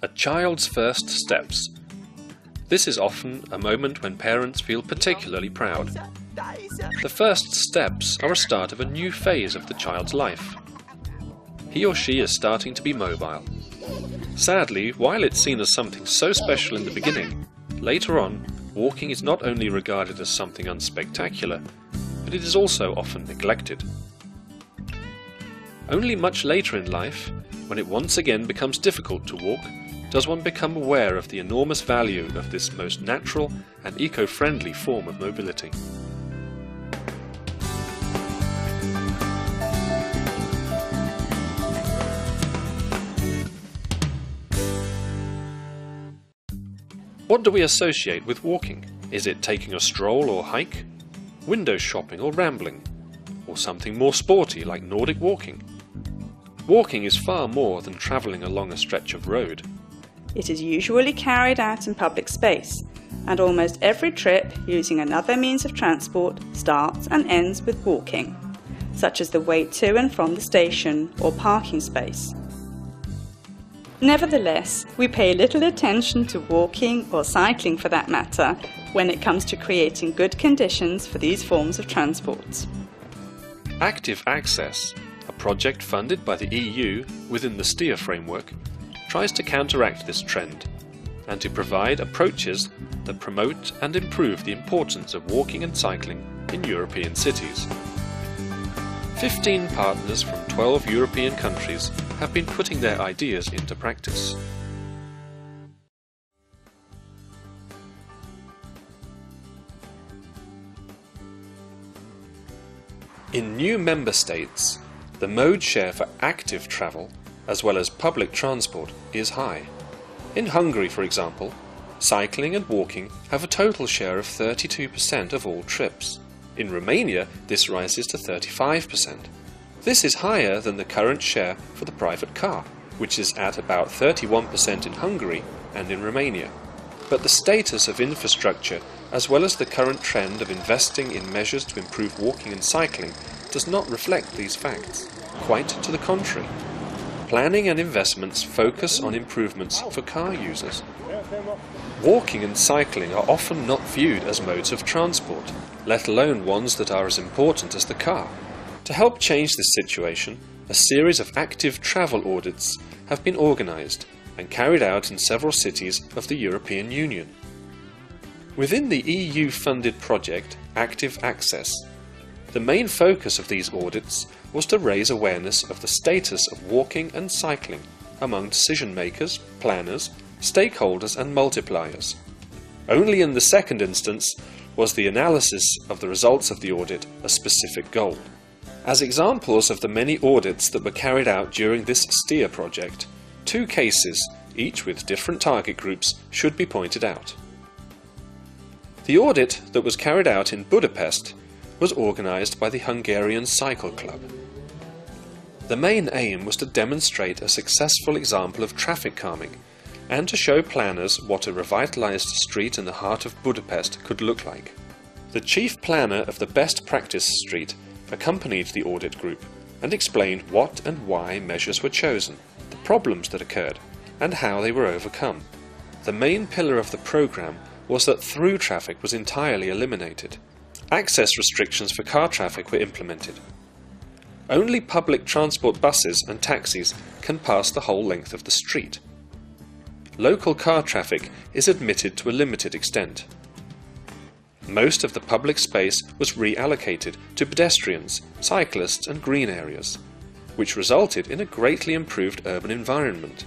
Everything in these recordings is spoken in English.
A child's first steps. This is often a moment when parents feel particularly proud. The first steps are a start of a new phase of the child's life. He or she is starting to be mobile. Sadly, while it's seen as something so special in the beginning, later on, walking is not only regarded as something unspectacular, but it is also often neglected. Only much later in life, when it once again becomes difficult to walk, does one become aware of the enormous value of this most natural and eco-friendly form of mobility. What do we associate with walking? Is it taking a stroll or hike? Window shopping or rambling? Or something more sporty like Nordic walking? Walking is far more than travelling along a stretch of road. It is usually carried out in public space, and almost every trip using another means of transport starts and ends with walking, such as the wait to and from the station or parking space. Nevertheless, we pay little attention to walking or cycling for that matter when it comes to creating good conditions for these forms of transport. ActiveAccess, a project funded by the EU within the STEER framework, tries to counteract this trend and to provide approaches that promote and improve the importance of walking and cycling in European cities. 15 partners from 12 European countries have been putting their ideas into practice. In new member states, the mode share for active travel as well as public transport is high. In Hungary, for example, cycling and walking have a total share of 32% of all trips. In Romania, this rises to 35%. This is higher than the current share for the private car, which is at about 31% in Hungary and in Romania. But the status of infrastructure, as well as the current trend of investing in measures to improve walking and cycling, does not reflect these facts. Quite to the contrary. Planning and investments focus on improvements for car users. Walking and cycling are often not viewed as modes of transport, let alone ones that are as important as the car. To help change this situation, a series of active travel audits have been organised and carried out in several cities of the European Union. Within the EU-funded project ActiveAccess, the main focus of these audits was to raise awareness of the status of walking and cycling among decision makers, planners, stakeholders and multipliers. Only in the second instance was the analysis of the results of the audit a specific goal. As examples of the many audits that were carried out during this STEER project, 2 cases, each with different target groups, should be pointed out. The audit that was carried out in Budapest was organised by the Hungarian Cycle Club. The main aim was to demonstrate a successful example of traffic calming and to show planners what a revitalised street in the heart of Budapest could look like. The chief planner of the best practice street accompanied the audit group and explained what and why measures were chosen, the problems that occurred, and how they were overcome. The main pillar of the programme was that through traffic was entirely eliminated. Access restrictions for car traffic were implemented. Only public transport buses and taxis can pass the whole length of the street. Local car traffic is admitted to a limited extent. Most of the public space was reallocated to pedestrians, cyclists and green areas, which resulted in a greatly improved urban environment.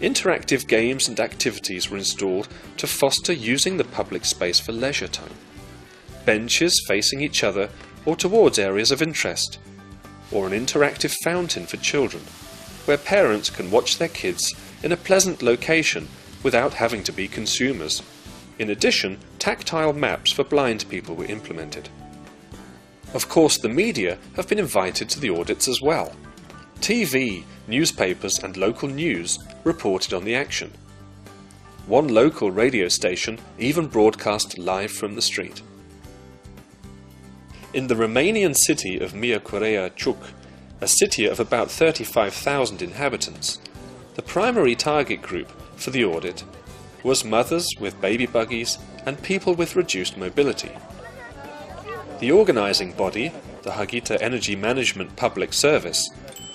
Interactive games and activities were installed to foster using the public space for leisure time. Benches facing each other or towards areas of interest, or an interactive fountain for children, where parents can watch their kids in a pleasant location without having to be consumers. In addition, tactile maps for blind people were implemented. Of course, the media have been invited to the audits as well. TV, newspapers and local news reported on the action. One local radio station even broadcast live from the street. In the Romanian city of Miercurea Ciuc, a city of about 35,000 inhabitants, The primary target group for the audit was mothers with baby buggies and people with reduced mobility. The organising body, the Agència Energy Management Public Service,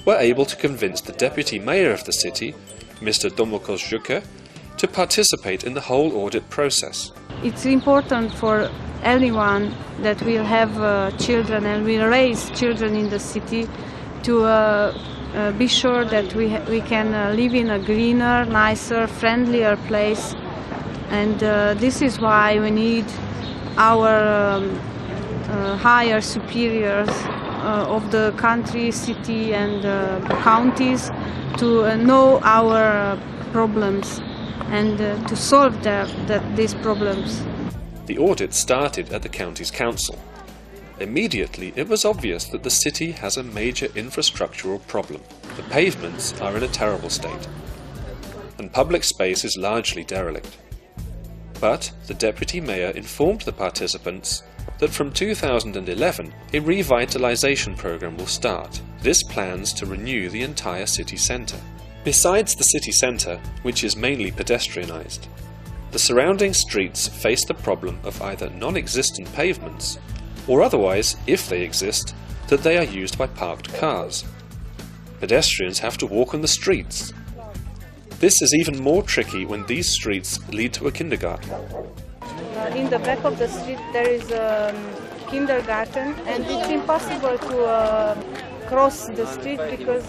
were able to convince the deputy mayor of the city, Mr. Domokos, to participate in the whole audit process. It's important for anyone that will have children and will raise children in the city to be sure that we can live in a greener, nicer, friendlier place. And this is why we need our higher superiors of the country, city and counties to know our problems and to solve these problems. The audit started at the county's council. Immediately it was obvious that the city has a major infrastructural problem. The pavements are in a terrible state, and public space is largely derelict. But the deputy mayor informed the participants that from 2011 a revitalization program will start. This plans to renew the entire city centre. Besides the city centre, which is mainly pedestrianised, the surrounding streets face the problem of either non-existent pavements, or otherwise, if they exist, that they are used by parked cars. Pedestrians have to walk on the streets. This is even more tricky when these streets lead to a kindergarten. In the back of the street there is a kindergarten, and it's impossible to cross the street because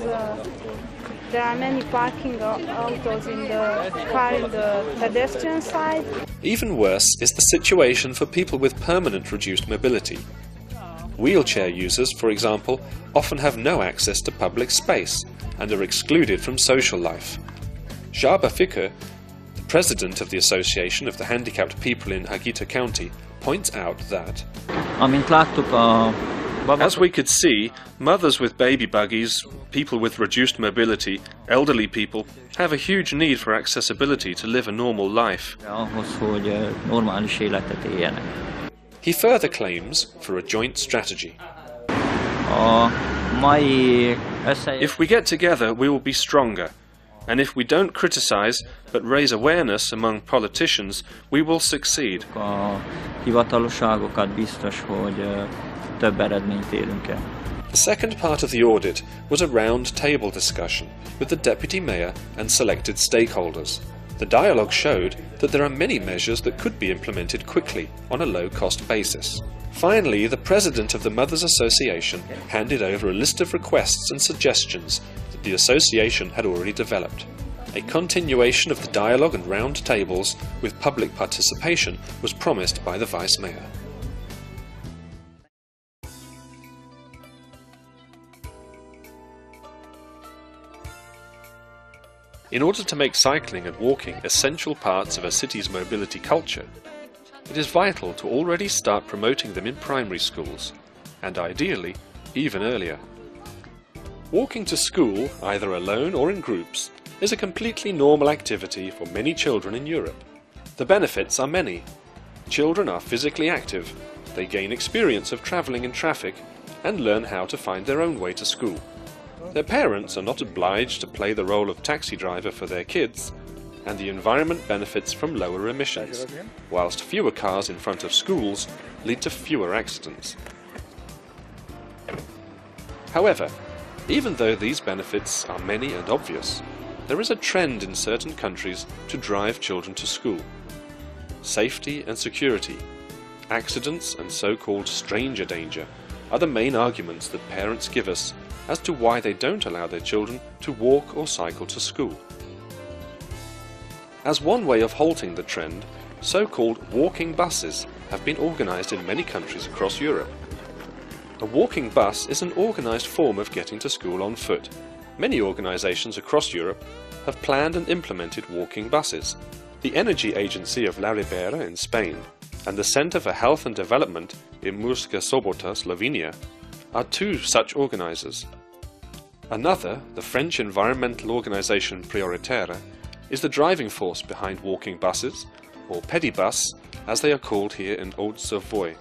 there are many parking autos in the pedestrian side. Even worse is the situation for people with permanent reduced mobility. Wheelchair users, for example, often have no access to public space and are excluded from social life. Jaba Fikke, the president of the Association of the Handicapped People in Agitra County, points out that as we could see, mothers with baby buggies, people with reduced mobility, elderly people have a huge need for accessibility to live a normal life. He further claims for a joint strategy. If we get together, we will be stronger. And if we don't criticize, but raise awareness among politicians, we will succeed. The second part of the audit was a round-table discussion with the deputy mayor and selected stakeholders. The dialogue showed that there are many measures that could be implemented quickly on a low-cost basis. Finally, the president of the Mothers Association handed over a list of requests and suggestions that the association had already developed. A continuation of the dialogue and round tables with public participation was promised by the vice mayor. In order to make cycling and walking essential parts of a city's mobility culture, it is vital to already start promoting them in primary schools, and ideally, even earlier. Walking to school, either alone or in groups, is a completely normal activity for many children in Europe. The benefits are many. Children are physically active, they gain experience of travelling in traffic, and learn how to find their own way to school. Their parents are not obliged to play the role of taxi driver for their kids, and the environment benefits from lower emissions, whilst fewer cars in front of schools lead to fewer accidents. However, even though these benefits are many and obvious, there is a trend in certain countries to drive children to school. Safety and security, accidents and so-called stranger danger are the main arguments that parents give us as to why they don't allow their children to walk or cycle to school. As one way of halting the trend, so-called walking buses have been organised in many countries across Europe. A walking bus is an organised form of getting to school on foot. Many organisations across Europe have planned and implemented walking buses. The Energy Agency of Ribera in Spain and the Centre for Health and Development in Murska Sobota, Slovenia, are two such organisers. Another, the French environmental organisation Proyecto, is the driving force behind walking buses, or pedibus, as they are called here in Haute-Savoie,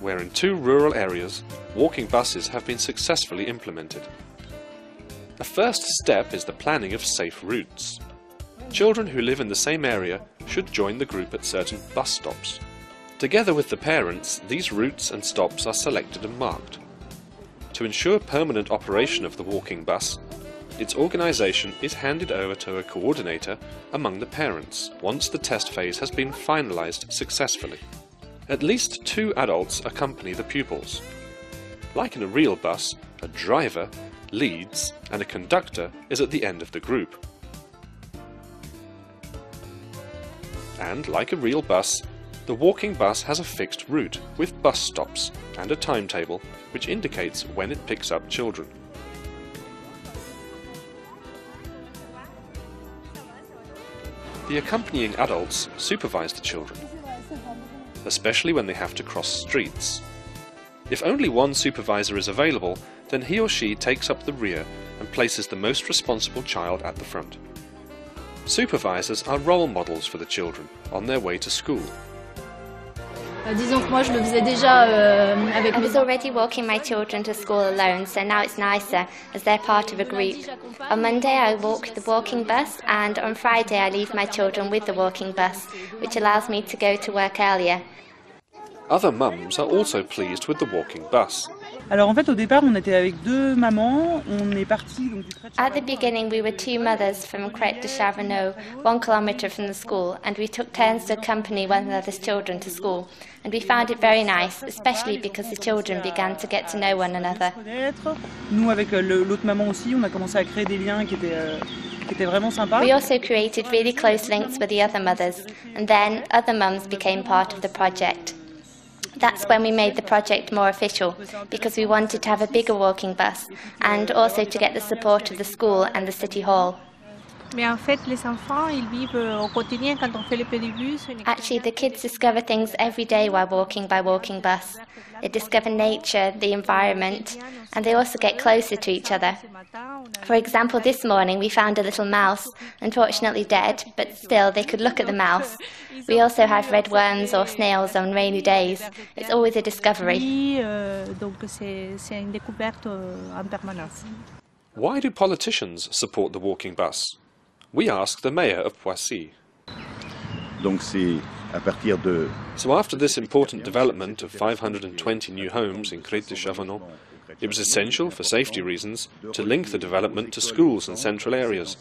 where in two rural areas, walking buses have been successfully implemented. A first step is the planning of safe routes. Children who live in the same area should join the group at certain bus stops. Together with the parents, these routes and stops are selected and marked. To ensure permanent operation of the walking bus, its organisation is handed over to a coordinator among the parents once the test phase has been finalised successfully. At least 2 adults accompany the pupils. Like in a real bus, a driver leads and a conductor is at the end of the group. And like a real bus, the walking bus has a fixed route with bus stops and a timetable which indicates when it picks up children. The accompanying adults supervise the children, especially when they have to cross streets. If only one supervisor is available, then he or she takes up the rear and places the most responsible child at the front. Supervisors are role models for the children on their way to school. Disons que moi je le faisais déjà avec I was already walking my children to school alone, so now it's nicer as they're part of a group. On Monday I walk the walking bus, and on Friday I leave my children with the walking bus, which allows me to go to work earlier. Other mums are also pleased with the walking bus. Alors en fait au départ on était avec 2 mamans, on est parti donc du Crête At the beginning we were 2 mothers from Crête de Chavanneau, 1 kilometre from the school, and we took turns to accompany one another's children to school. And we found it very nice, especially because the children began to get to know one another. Nous avec l'autre maman aussi, on a commencé à créer des liens qui étaient vraiment sympas. We also created really close links with the other mothers, and then other mums became part of the project. That's when we made the project more official, because we wanted to have a bigger walking bus, and also to get the support of the school and the city hall. Mais en fait, les enfants, ils vivent au quotidien quand on fait les pédibus. Actually, the kids discover things every day while walking by walking bus. They discover nature, the environment, and they also get closer to each other. For example, this morning we found a little mouse, unfortunately dead, but still they could look at the mouse. We also have red worms or snails on rainy days. It's always a discovery. Donc c'est une découverte en permanence. Why do politicians support the walking bus? We asked the mayor of Poissy. Donc c'est à partir de... So after this important development of 520 new homes in Crête de Chavanneau, it was essential, for safety reasons, to link the development to schools and central areas.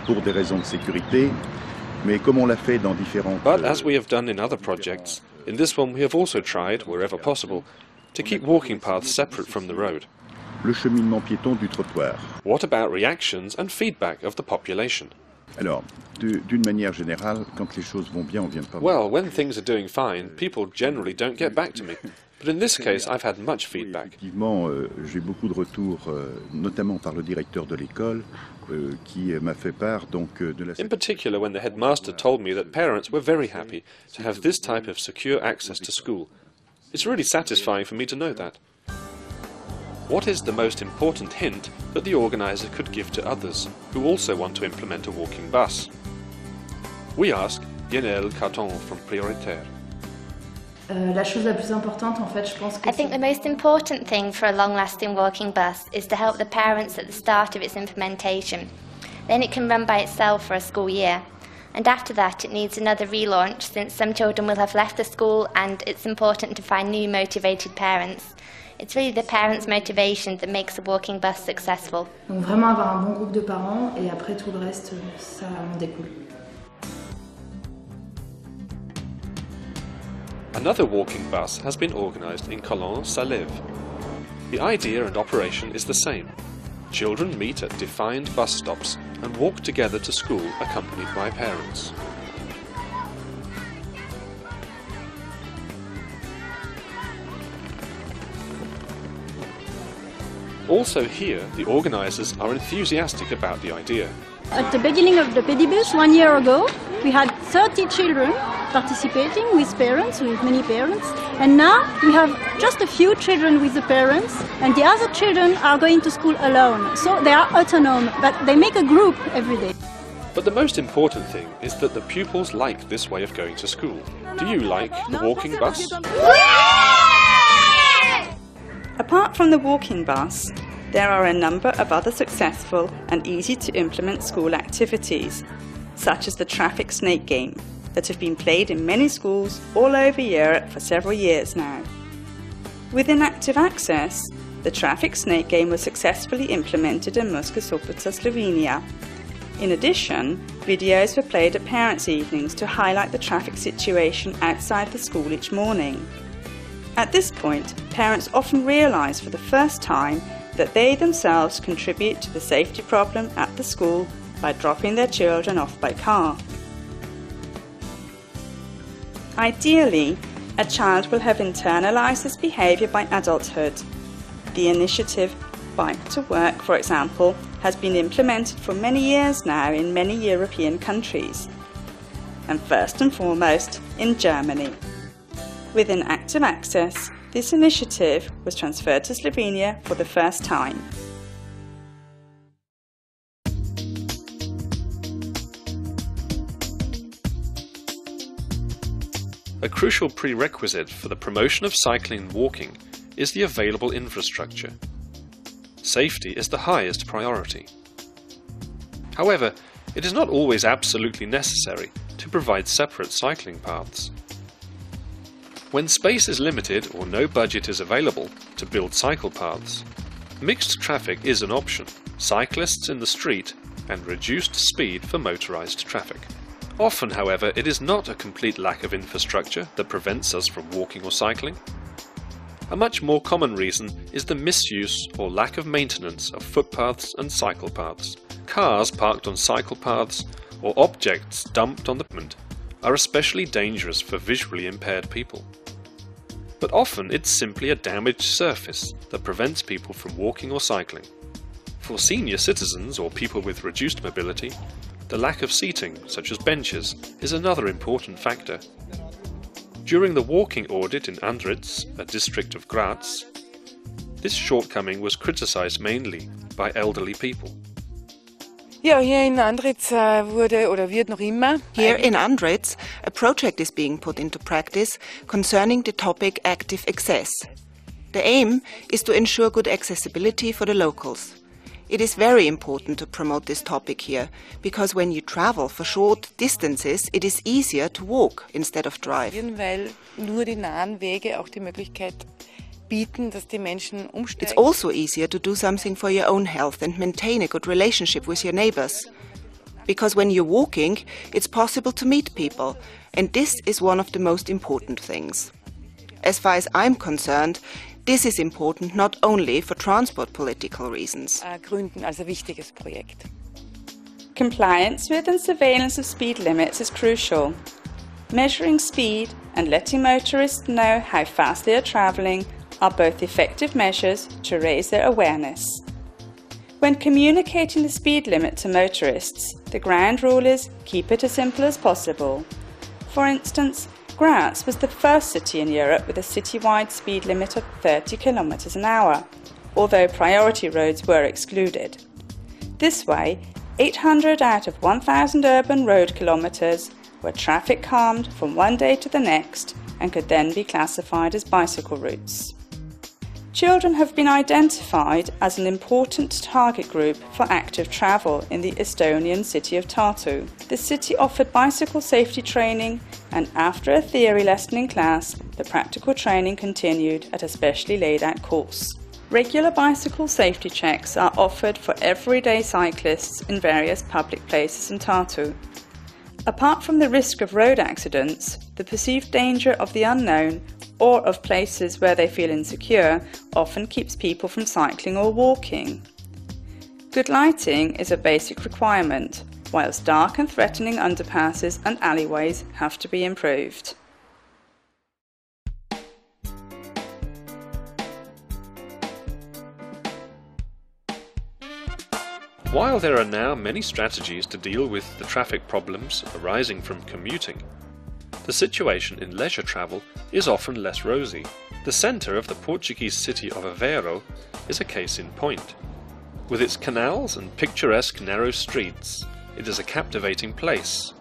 Pour des raisons de sécurité, mais comme on l'a fait dans différents... But as we have done in other projects, in this one we have also tried, wherever possible, to keep walking paths separate from the road. Le cheminement piéton du trottoir. What about reactions and feedback of the population? Alors, d'une manière générale, quand les choses vont bien, on vient pas... Well, when things are doing fine, people generally don't get back to me. But in this case, I've had much feedback. Effectivement, j'ai beaucoup de retours, notamment par le directeur de l'école, qui m'a fait part donc de la... In particular, when the headmaster told me that parents were very happy to have this type of secure access to school. It's really satisfying for me to know that. What is the most important hint that the organiser could give to others who also want to implement a walking bus? We ask Yenel Carton from Prioritaire. La chose la plus importante, en fait, je pense que I think the most important thing for a long-lasting walking bus is to help the parents at the start of its implementation. Then it can run by itself for a school year. And after that it needs another relaunch, since some children will have left the school and it's important to find new motivated parents. It's really the parents' motivation that makes a walking bus successful. Donc vraiment avoir un bon groupe de parents et après tout le reste, ça en découle. Another walking bus has been organised in Collin-Salève. The idea and operation is the same. Children meet at defined bus stops and walk together to school accompanied by parents. Also here, the organisers are enthusiastic about the idea. At the beginning of the pedibus 1 year ago, we had 30 children participating with parents, with many parents, and now we have just a few children with the parents, and the other children are going to school alone. So they are autonomous, but they make a group every day. But the most important thing is that the pupils like this way of going to school. Do you like the walking bus? Apart from the walking bus, there are a number of other successful and easy to implement school activities, such as the traffic snake game, that have been played in many schools all over Europe for several years now. Within ActiveAccess, the traffic snake game was successfully implemented in Murska Sobota, Slovenia. In addition, videos were played at parents' evenings to highlight the traffic situation outside the school each morning. At this point, parents often realise for the first time that they themselves contribute to the safety problem at the school by dropping their children off by car. Ideally, a child will have internalised this behaviour by adulthood. The initiative Bike to Work, for example, has been implemented for many years now in many European countries, and first and foremost in Germany. Within ActiveAccess, this initiative was transferred to Slovenia for the first time. A crucial prerequisite for the promotion of cycling and walking is the available infrastructure. Safety is the highest priority. However, it is not always absolutely necessary to provide separate cycling paths. When space is limited or no budget is available to build cycle paths, mixed traffic is an option, cyclists in the street and reduced speed for motorized traffic. Often, however, it is not a complete lack of infrastructure that prevents us from walking or cycling. A much more common reason is the misuse or lack of maintenance of footpaths and cycle paths. Cars parked on cycle paths or objects dumped on the pavement are especially dangerous for visually impaired people. But often it's simply a damaged surface that prevents people from walking or cycling. For senior citizens or people with reduced mobility, the lack of seating, such as benches, is another important factor. During the walking audit in Andritz, a district of Graz, this shortcoming was criticized mainly by elderly people. Here in Andritz, a project is being put into practice concerning the topic ActiveAccess. The aim is to ensure good accessibility for the locals. It is very important to promote this topic here, because when you travel for short distances, it is easier to walk instead of drive. It's also easier to do something for your own health and maintain a good relationship with your neighbors. Because when you're walking, it's possible to meet people, and this is one of the most important things. As far as I'm concerned, this is important not only for transport political reasons. Compliance with and surveillance of speed limits is crucial. Measuring speed and letting motorists know how fast they are travelling are both effective measures to raise their awareness. When communicating the speed limit to motorists, the ground rule is keep it as simple as possible. For instance, Graz was the first city in Europe with a citywide speed limit of 30 km an hour, although priority roads were excluded. This way, 800 out of 1,000 urban road kilometres were traffic calmed from one day to the next and could then be classified as bicycle routes. Children have been identified as an important target group for active travel in the Estonian city of Tartu. The city offered bicycle safety training, and after a theory lesson in class, the practical training continued at a specially laid out course. Regular bicycle safety checks are offered for everyday cyclists in various public places in Tartu. Apart from the risk of road accidents, the perceived danger of the unknown or of places where they feel insecure often keeps people from cycling or walking. Good lighting is a basic requirement, whilst dark and threatening underpasses and alleyways have to be improved. While there are now many strategies to deal with the traffic problems arising from commuting, the situation in leisure travel is often less rosy. The centre of the Portuguese city of Aveiro is a case in point. With its canals and picturesque narrow streets, it is a captivating place,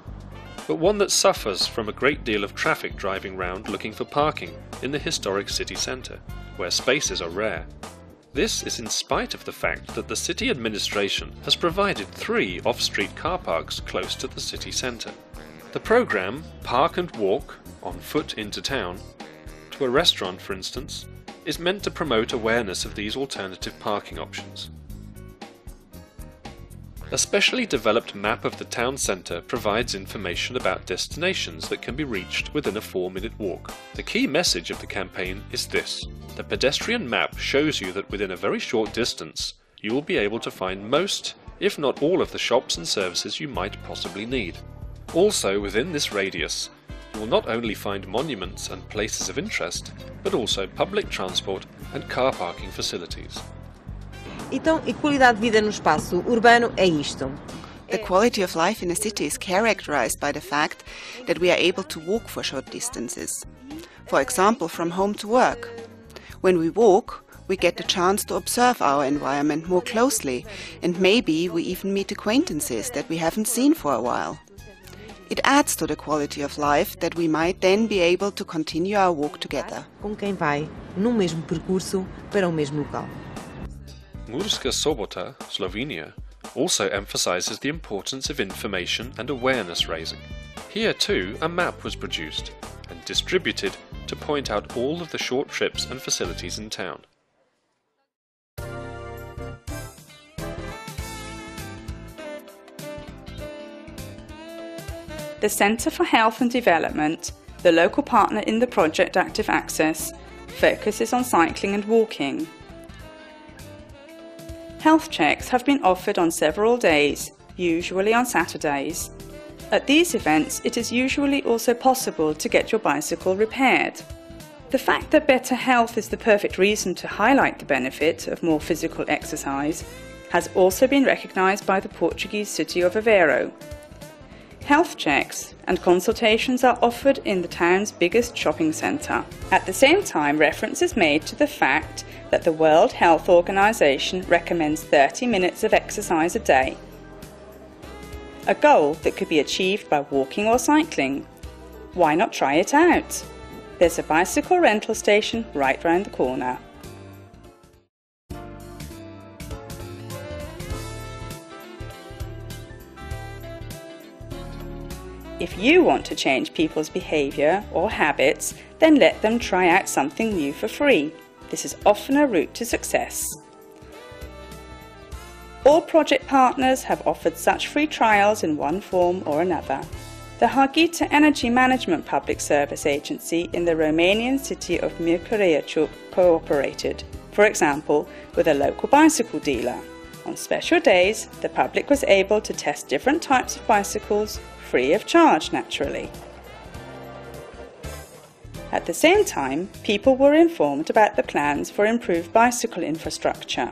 but one that suffers from a great deal of traffic driving round looking for parking in the historic city centre, where spaces are rare. This is in spite of the fact that the city administration has provided 3 off-street car parks close to the city centre. The programme Park and Walk, on foot into town, to a restaurant for instance, is meant to promote awareness of these alternative parking options. A specially developed map of the town centre provides information about destinations that can be reached within a 4-minute walk. The key message of the campaign is this: the pedestrian map shows you that within a very short distance you will be able to find most, if not all, of the shops and services you might possibly need. Also within this radius, you will not only find monuments and places of interest, but also public transport and car parking facilities. Então, a qualidade de vida no espaço urbano é isto. The quality of life in a city is characterized by the fact that we are able to walk for short distances. For example, from home to work. When we walk, we get the chance to observe our environment more closely, and maybe we even meet acquaintances that we haven't seen for a while. It adds to the quality of life that we might then be able to continue our walk together. Com quem vai no mesmo percurso para o mesmo local. Murska Sobota, Slovenia, also emphasizes the importance of information and awareness raising. Here too a map was produced and distributed to point out all of the short trips and facilities in town. The Centre for Health and Development, the local partner in the project ActiveAccess, focuses on cycling and walking. Health checks have been offered on several days, usually on Saturdays. At these events, it is usually also possible to get your bicycle repaired. The fact that better health is the perfect reason to highlight the benefit of more physical exercise has also been recognised by the Portuguese city of Aveiro. Health checks and consultations are offered in the town's biggest shopping centre. At the same time, reference is made to the fact that the World Health Organization recommends 30 minutes of exercise a day, a goal that could be achieved by walking or cycling. Why not try it out? There's a bicycle rental station right round the corner. If you want to change people's behaviour or habits, then let them try out something new for free. This is often a route to success. All project partners have offered such free trials in one form or another. The Harghita Energy Management Public Service Agency in the Romanian city of Miercurea cooperated, for example, with a local bicycle dealer. On special days, the public was able to test different types of bicycles, free of charge naturally. At the same time, people were informed about the plans for improved bicycle infrastructure.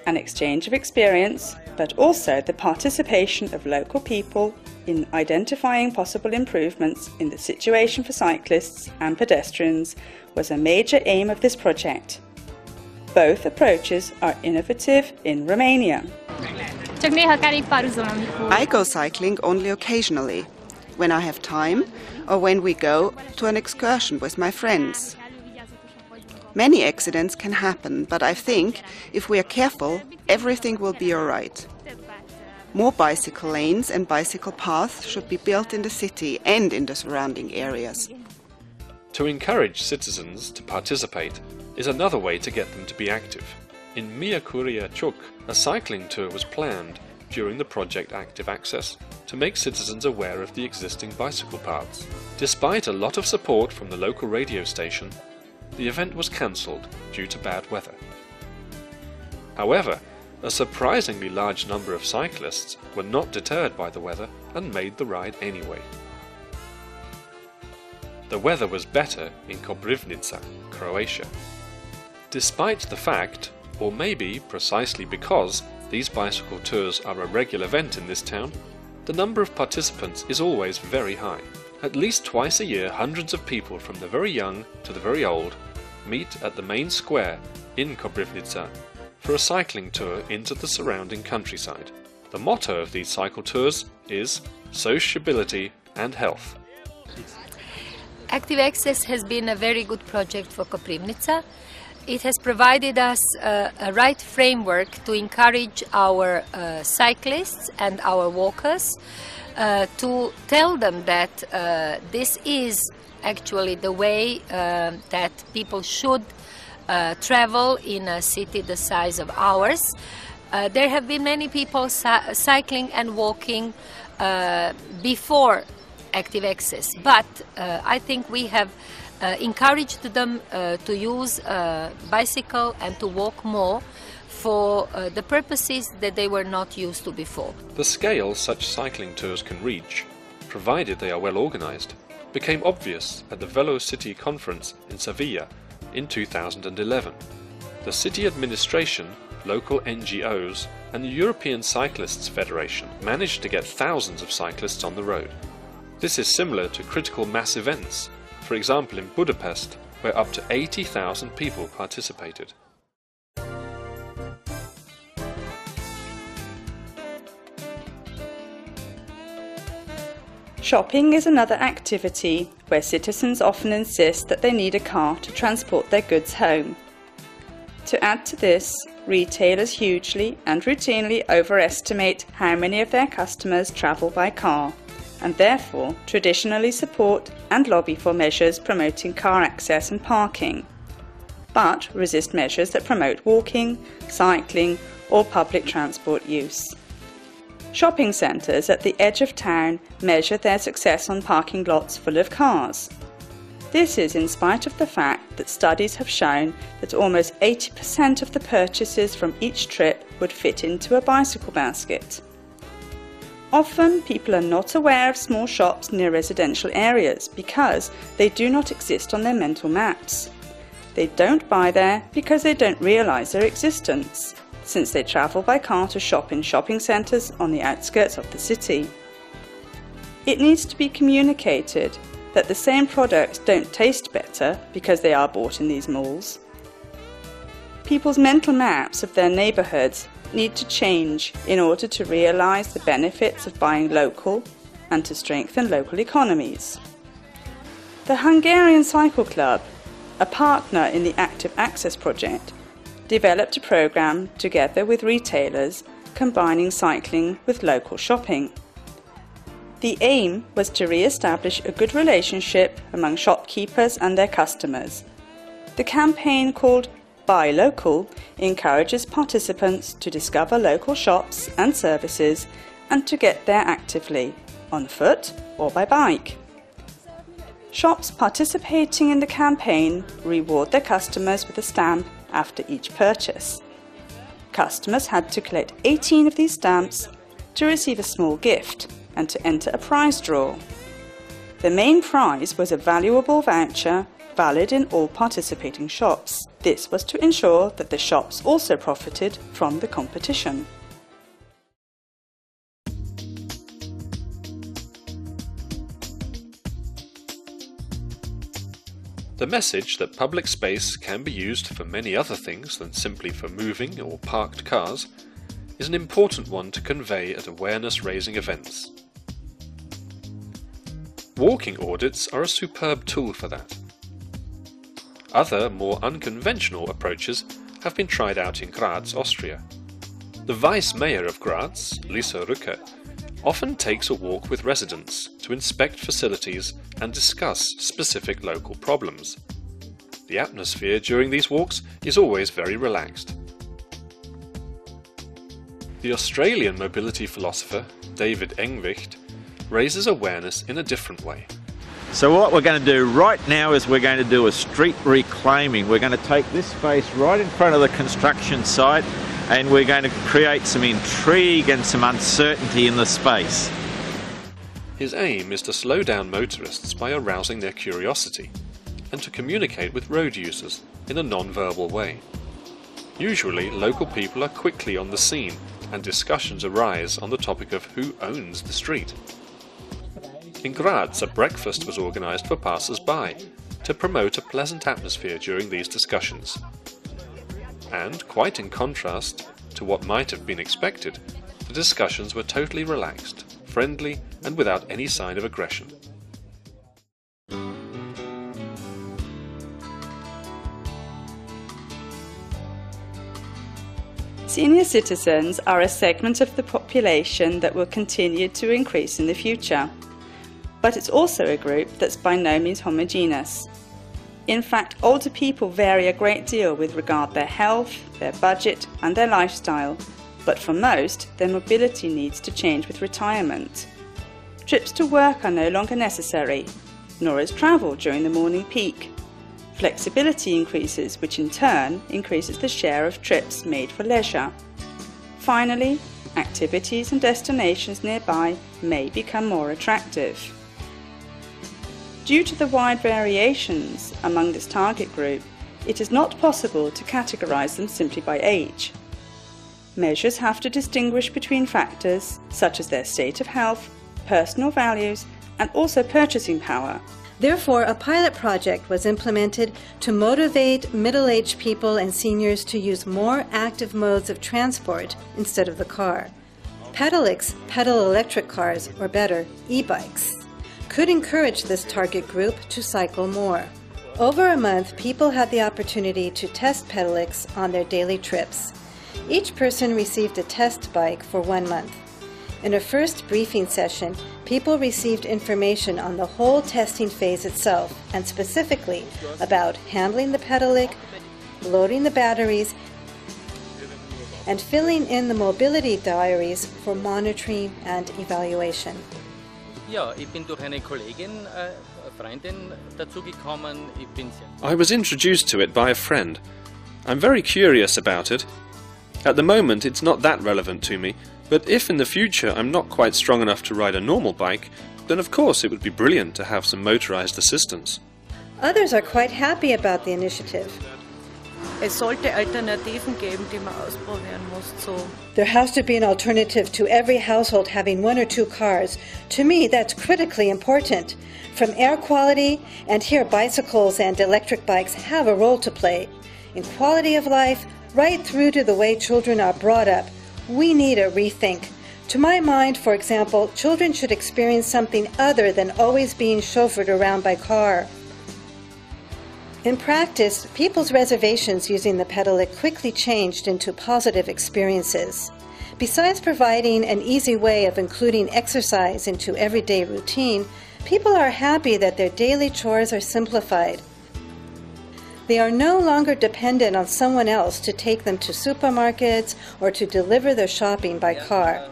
An exchange of experience, but also the participation of local people in identifying possible improvements in the situation for cyclists and pedestrians was a major aim of this project. Both approaches are innovative in Romania. I go cycling only occasionally, when I have time or when we go to an excursion with my friends. Many accidents can happen, but I think if we are careful, everything will be alright. More bicycle lanes and bicycle paths should be built in the city and in the surrounding areas. To encourage citizens to participate is another way to get them to be active. In Miercurea, a cycling tour was planned during the project ActiveAccess to make citizens aware of the existing bicycle paths. Despite a lot of support from the local radio station, the event was cancelled due to bad weather. However, a surprisingly large number of cyclists were not deterred by the weather and made the ride anyway. The weather was better in Koprivnica, Croatia. Despite the fact, or maybe precisely because, these bicycle tours are a regular event in this town, the number of participants is always very high. At least twice a year, hundreds of people from the very young to the very old meet at the main square in Koprivnica for a cycling tour into the surrounding countryside. The motto of these cycle tours is sociability and health. ActiveAccess has been a very good project for Koprivnica. it has provided us a right framework to encourage our cyclists and our walkers to tell them that this is actually the way that people should travel in a city the size of ours. There have been many people cycling and walking before ActiveAccess, but I think we have encouraged them to use bicycle and to walk more for the purposes that they were not used to before. The scale such cycling tours can reach, provided they are well organized, became obvious at the VeloCity conference in Sevilla in 2011. The city administration, local NGOs and the European Cyclists Federation managed to get thousands of cyclists on the road. This is similar to critical mass events, for example in Budapest, where up to 80,000 people participated. Shopping is another activity where citizens often insist that they need a car to transport their goods home. To add to this, retailers hugely and routinely overestimate how many of their customers travel by car, and therefore traditionally support and lobby for measures promoting car access and parking, but resist measures that promote walking, cycling or public transport use. Shopping centres at the edge of town measure their success on parking lots full of cars. This is in spite of the fact that studies have shown that almost 80% of the purchases from each trip would fit into a bicycle basket. Often people are not aware of small shops near residential areas because they do not exist on their mental maps. They don't buy there because they don't realise their existence, since they travel by car to shop in shopping centres on the outskirts of the city. It needs to be communicated that the same products don't taste better because they are bought in these malls. People's mental maps of their neighbourhoods need to change in order to realise the benefits of buying local and to strengthen local economies. The Hungarian Cycle Club, a partner in the ActiveAccess project, developed a programme together with retailers combining cycling with local shopping. The aim was to re-establish a good relationship among shopkeepers and their customers. The campaign, called Buy Local, encourages participants to discover local shops and services and to get there actively, on foot or by bike. Shops participating in the campaign reward their customers with a stamp after each purchase. Customers had to collect 18 of these stamps to receive a small gift and to enter a prize draw. The main prize was a valuable voucher valid in all participating shops. This was to ensure that the shops also profited from the competition. The message that public space can be used for many other things than simply for moving or parked cars is an important one to convey at awareness-raising events. Walking audits are a superb tool for that. Other, more unconventional approaches have been tried out in Graz, Austria. The Vice-Mayor of Graz, Lisa Rücker, often takes a walk with residents to inspect facilities and discuss specific local problems. The atmosphere during these walks is always very relaxed. The Australian mobility philosopher David Engwicht raises awareness in a different way. So what we're going to do right now is we're going to do a street reclaiming. We're going to take this space right in front of the construction site and we're going to create some intrigue and some uncertainty in the space. His aim is to slow down motorists by arousing their curiosity and to communicate with road users in a non-verbal way. Usually, local people are quickly on the scene and discussions arise on the topic of who owns the street. In Graz, a breakfast was organised for passers-by to promote a pleasant atmosphere during these discussions. And, quite in contrast to what might have been expected, the discussions were totally relaxed, friendly and without any sign of aggression. Senior citizens are a segment of the population that will continue to increase in the future. But it's also a group that's by no means homogeneous. In fact, older people vary a great deal with regard to their health, their budget and their lifestyle, but for most, their mobility needs to change with retirement. Trips to work are no longer necessary, nor is travel during the morning peak. Flexibility increases, which in turn increases the share of trips made for leisure. Finally, activities and destinations nearby may become more attractive. Due to the wide variations among this target group, it is not possible to categorize them simply by age. Measures have to distinguish between factors such as their state of health, personal values, and also purchasing power. Therefore, a pilot project was implemented to motivate middle-aged people and seniors to use more active modes of transport instead of the car. Pedelecs, pedal electric cars, or better, e-bikes, could encourage this target group to cycle more. Over a month, people had the opportunity to test pedelecs on their daily trips. Each person received a test bike for 1 month. In a first briefing session, people received information on the whole testing phase itself, and specifically about handling the pedelec, loading the batteries, and filling in the mobility diaries for monitoring and evaluation. Ja, ich bin durch eine Kollegin, Freundin dazu gekommen. I was introduced to it by a friend. I'm very curious about it. At the moment it's not that relevant to me, but if in the future I'm not quite strong enough to ride a normal bike, then of course it would be brilliant to have some motorized assistance. Others are quite happy about the initiative. Es sollte Alternativen geben, die man ausprobieren muss. There has to be an alternative to every household having 1 or 2 cars. To me, that's critically important. From air quality, and here bicycles and electric bikes have a role to play, in quality of life, right through to the way children are brought up, we need a rethink. To my mind, for example, children should experience something other than always being chauffeured around by car. In practice, people's reservations using the pedelec quickly changed into positive experiences. Besides providing an easy way of including exercise into everyday routine, people are happy that their daily chores are simplified. They are no longer dependent on someone else to take them to supermarkets or to deliver their shopping by car.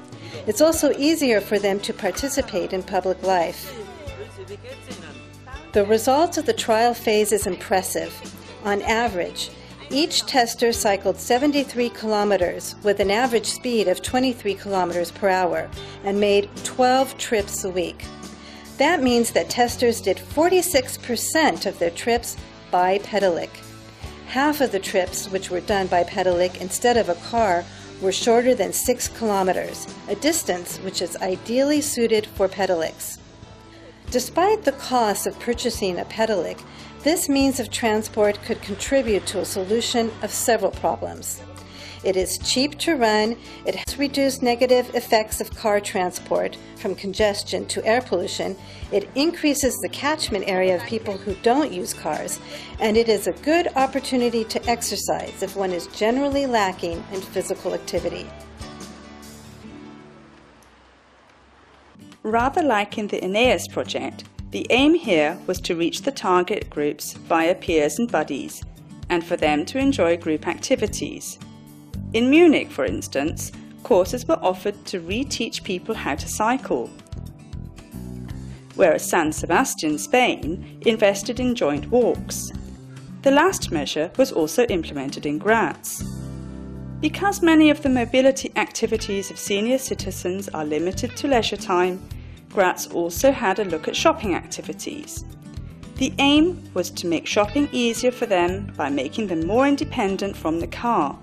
It's also easier for them to participate in public life. The results of the trial phase is impressive. On average, each tester cycled 73 kilometers with an average speed of 23 kilometers per hour and made 12 trips a week. That means that testers did 46% of their trips by pedelec. Half of the trips which were done by pedelec instead of a car were shorter than 6 kilometers, a distance which is ideally suited for pedelecs. Despite the cost of purchasing a pedelec, this means of transport could contribute to a solution of several problems. It is cheap to run, it has reduced negative effects of car transport, from congestion to air pollution, it increases the catchment area of people who don't use cars, and it is a good opportunity to exercise if one is generally lacking in physical activity. Rather like in the Aeneas project, the aim here was to reach the target groups via peers and buddies, and for them to enjoy group activities. In Munich, for instance, courses were offered to reteach people how to cycle, whereas San Sebastian, Spain, invested in joint walks. The last measure was also implemented in Graz. Because many of the mobility activities of senior citizens are limited to leisure time, Graz also had a look at shopping activities. The aim was to make shopping easier for them by making them more independent from the car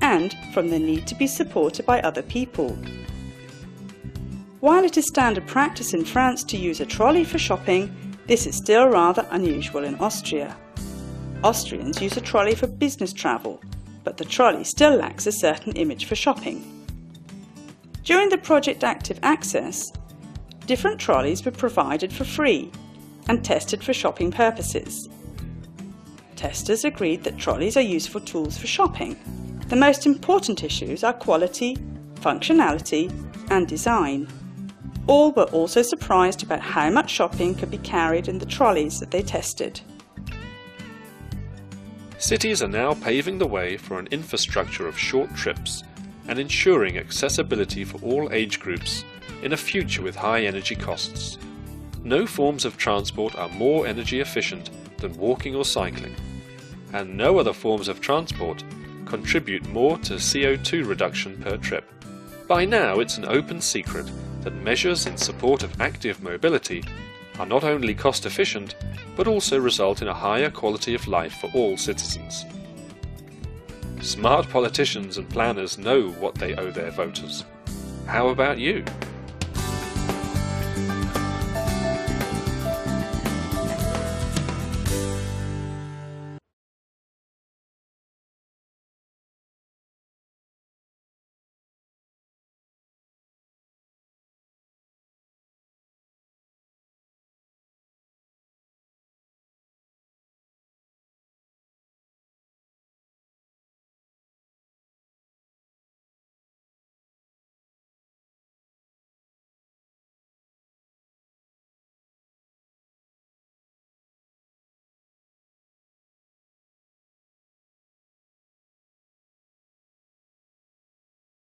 and from the need to be supported by other people. While it is standard practice in France to use a trolley for shopping, this is still rather unusual in Austria. Austrians use a trolley for business travel, but the trolley still lacks a certain image for shopping. During the project ActiveAccess, different trolleys were provided for free and tested for shopping purposes. Testers agreed that trolleys are useful tools for shopping, The most important issues are quality, functionality and design. All were also surprised about how much shopping could be carried in the trolleys that they tested. Cities are now paving the way for an infrastructure of short trips and ensuring accessibility for all age groups in a future with high energy costs. No forms of transport are more energy efficient than walking or cycling, and no other forms of transport contribute more to CO2 reduction per trip. By now it's an open secret that measures in support of active mobility are not only cost efficient, but also result in a higher quality of life for all citizens. Smart politicians and planners know what they owe their voters. How about you?